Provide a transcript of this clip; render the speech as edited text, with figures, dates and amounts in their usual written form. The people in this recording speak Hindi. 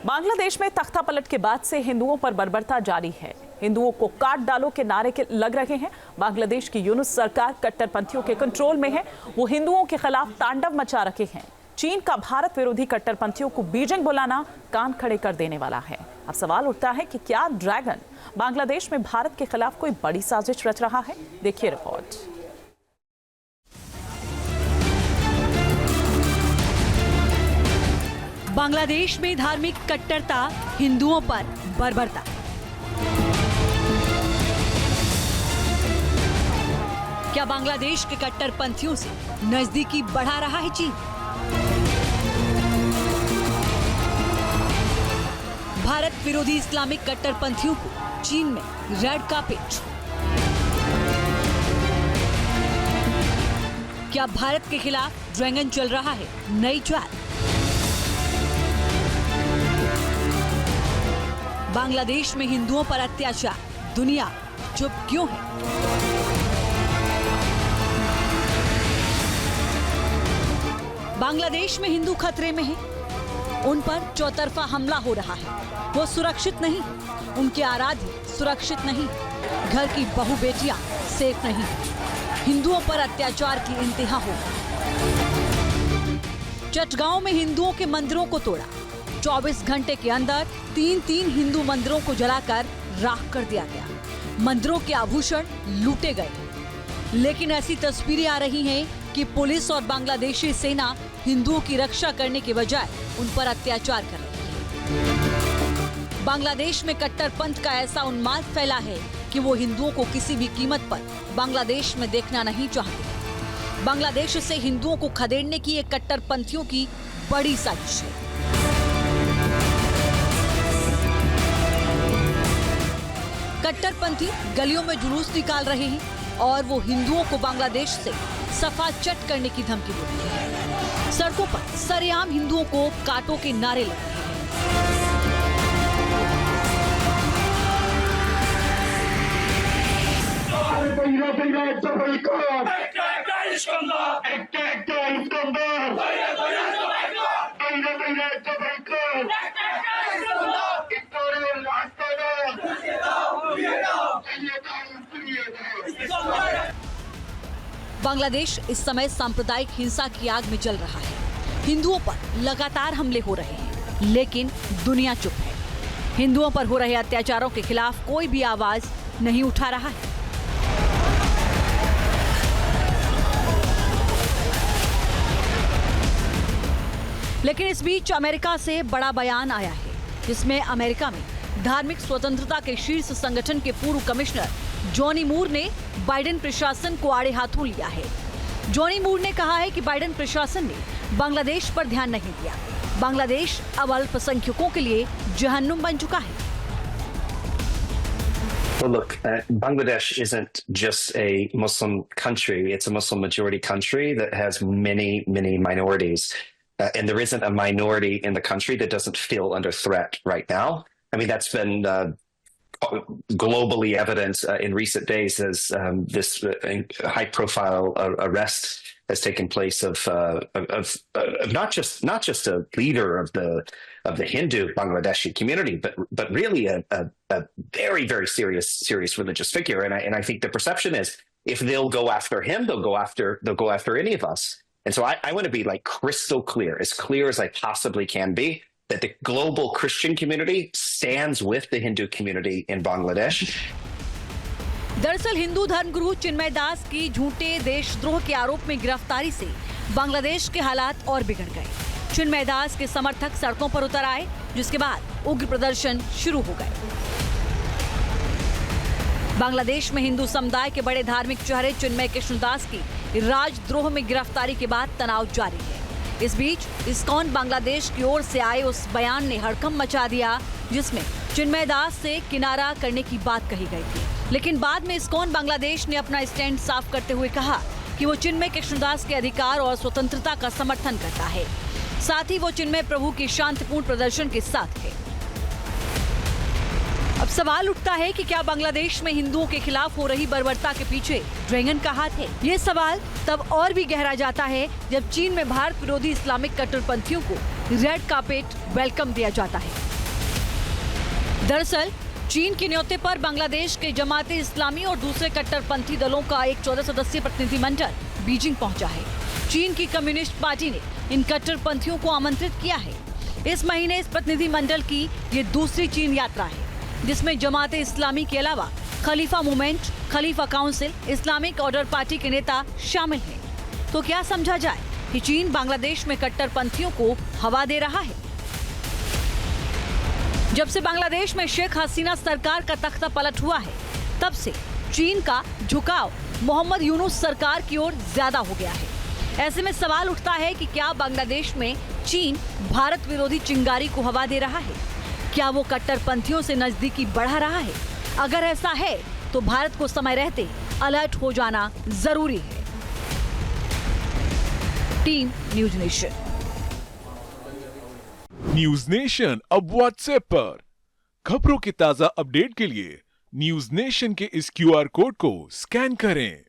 बांग्लादेश में तख्ता पलट के बाद से हिंदुओं पर बर्बरता जारी है। हिंदुओं को काट डालो के नारे के लग रहे हैं। बांग्लादेश की यूनुस सरकार कट्टरपंथियों के कंट्रोल में है। वो हिंदुओं के खिलाफ तांडव मचा रखे हैं। चीन का भारत विरोधी कट्टरपंथियों को बीजिंग बुलाना कान खड़े कर देने वाला है। अब सवाल उठता है कि क्या ड्रैगन बांग्लादेश में भारत के खिलाफ कोई बड़ी साजिश रच रहा है? देखिए रिपोर्ट। बांग्लादेश में धार्मिक कट्टरता, हिंदुओं पर बर्बरता। क्या बांग्लादेश के कट्टरपंथियों से नजदीकी बढ़ा रहा है चीन? भारत विरोधी इस्लामिक कट्टरपंथियों को चीन में रेड कार्पेट। क्या भारत के खिलाफ ड्रैगन चल रहा है नई चाल? बांग्लादेश में हिंदुओं पर अत्याचार, दुनिया चुप क्यों है? बांग्लादेश में हिंदू खतरे में हैं। उन पर चौतरफा हमला हो रहा है। वो सुरक्षित नहीं, उनके आराध्य सुरक्षित नहीं, घर की बहू बेटियां सेफ नहीं। हिंदुओं पर अत्याचार की इंतहा हो। चटगांव में हिंदुओं के मंदिरों को तोड़ा। 24 घंटे के अंदर 3 हिंदू मंदिरों को जलाकर राख कर दिया गया। मंदिरों के आभूषण लूटे गए। लेकिन ऐसी तस्वीरें आ रही हैं कि पुलिस और बांग्लादेशी सेना हिंदुओं की रक्षा करने के बजाय उन पर अत्याचार कर रही है। बांग्लादेश में कट्टरपंथ का ऐसा उन्माद फैला है कि वो हिंदुओं को किसी भी कीमत पर बांग्लादेश में देखना नहीं चाहते। बांग्लादेश से हिंदुओं को खदेड़ने की एक कट्टरपंथियों की बड़ी साजिश है। कट्टरपंथी गलियों में जुलूस निकाल रहे हैं और वो हिंदुओं को बांग्लादेश से सफा चट करने की धमकी दे रहे हैं। सड़कों पर सरेआम हिंदुओं को काटो के नारे लग रहे हैं। बांग्लादेश इस समय सांप्रदायिक हिंसा की आग में जल रहा है। हिंदुओं पर लगातार हमले हो रहे हैं, लेकिन दुनिया चुप है। हिंदुओं पर हो रहे अत्याचारों के खिलाफ कोई भी आवाज नहीं उठा रहा है। लेकिन इस बीच अमेरिका से बड़ा बयान आया है, जिसमें अमेरिका में धार्मिक स्वतंत्रता के शीर्ष संगठन के पूर्व कमिश्नर जॉनी मूर ने बाइडेन प्रशासन को आड़े हाथों लिया है। जॉनी मूर ने कहा है कि बाइडेन प्रशासन ने बांग्लादेश पर ध्यान नहीं दिया। बांग्लादेश अब अल्पसंख्यकों के लिए जहन्नुम बन चुका है। Well, look, Bangladesh isn't just a Muslim country. It's a Muslim majority country that has many minorities. And there isn't a minority in the country that doesn't feel under threat right now. I mean, that's been globally evident in recent days as this high-profile arrest has taken place of not just a leader of the Hindu Bangladeshi community, but really a very serious religious figure. And I think the perception is if they'll go after him, they'll go after any of us. And so I want to be like crystal clear as I possibly can be, that the global Christian community stands with the Hindu community in Bangladesh. दरअसल हिंदू धर्मगुरु चिन्मय दास की झूठे देशद्रोह के आरोप में गिरफ्तारी से बांग्लादेश के हालात और बिगड़ गए। चिन्मय दास के समर्थक सड़कों पर उतर आए, जिसके बाद उग्र प्रदर्शन शुरू हो गए। बांग्लादेश में हिंदू समुदाय के बड़े धार्मिक चेहरे चिन्मय कृष्णदास की राजद्रोह में गिरफ्तारी के बाद तनाव जारी है। इस बीच इस्कॉन बांग्लादेश की ओर से आए उस बयान ने हड़कंप मचा दिया, जिसमें चिन्मय दास से किनारा करने की बात कही गई थी। लेकिन बाद में इस्कॉन बांग्लादेश ने अपना स्टैंड साफ करते हुए कहा कि वो चिन्मय कृष्णदास के अधिकार और स्वतंत्रता का समर्थन करता है। साथ ही वो चिन्मय प्रभु के शांतिपूर्ण प्रदर्शन के साथ है। अब सवाल उठता है कि क्या बांग्लादेश में हिंदुओं के खिलाफ हो रही बर्बरता के पीछे ड्रैगन का हाथ है? ये सवाल तब और भी गहरा जाता है जब चीन में भारत विरोधी इस्लामिक कट्टरपंथियों को रेड कार्पेट वेलकम दिया जाता है। दरअसल चीन के न्योते पर बांग्लादेश के जमाते इस्लामी और दूसरे कट्टरपंथी दलों का एक 14 सदस्यीय प्रतिनिधिमंडल बीजिंग पहुंचा है। चीन की कम्युनिस्ट पार्टी ने इन कट्टरपंथियों को आमंत्रित किया है। इस महीने इस प्रतिनिधिमंडल की ये दूसरी चीन यात्रा है, जिसमें जमाते इस्लामी के अलावा खलीफा मूवमेंट, खलीफा काउंसिल, इस्लामिक ऑर्डर पार्टी के नेता शामिल हैं। तो क्या समझा जाए कि चीन बांग्लादेश में कट्टरपंथियों को हवा दे रहा है? जब से बांग्लादेश में शेख हसीना सरकार का तख्ता पलट हुआ है, तब से चीन का झुकाव मोहम्मद यूनुस सरकार की ओर ज्यादा हो गया है। ऐसे में सवाल उठता है कि क्या बांग्लादेश में चीन भारत विरोधी चिंगारी को हवा दे रहा है? क्या वो कट्टरपंथियों से नजदीकी बढ़ा रहा है? अगर ऐसा है तो भारत को समय रहते अलर्ट हो जाना जरूरी है। Team news nation. News nation अब व्हाट्सएप पर खबरों के ताजा अपडेट के लिए न्यूज नेशन के इस QR कोड को स्कैन करें।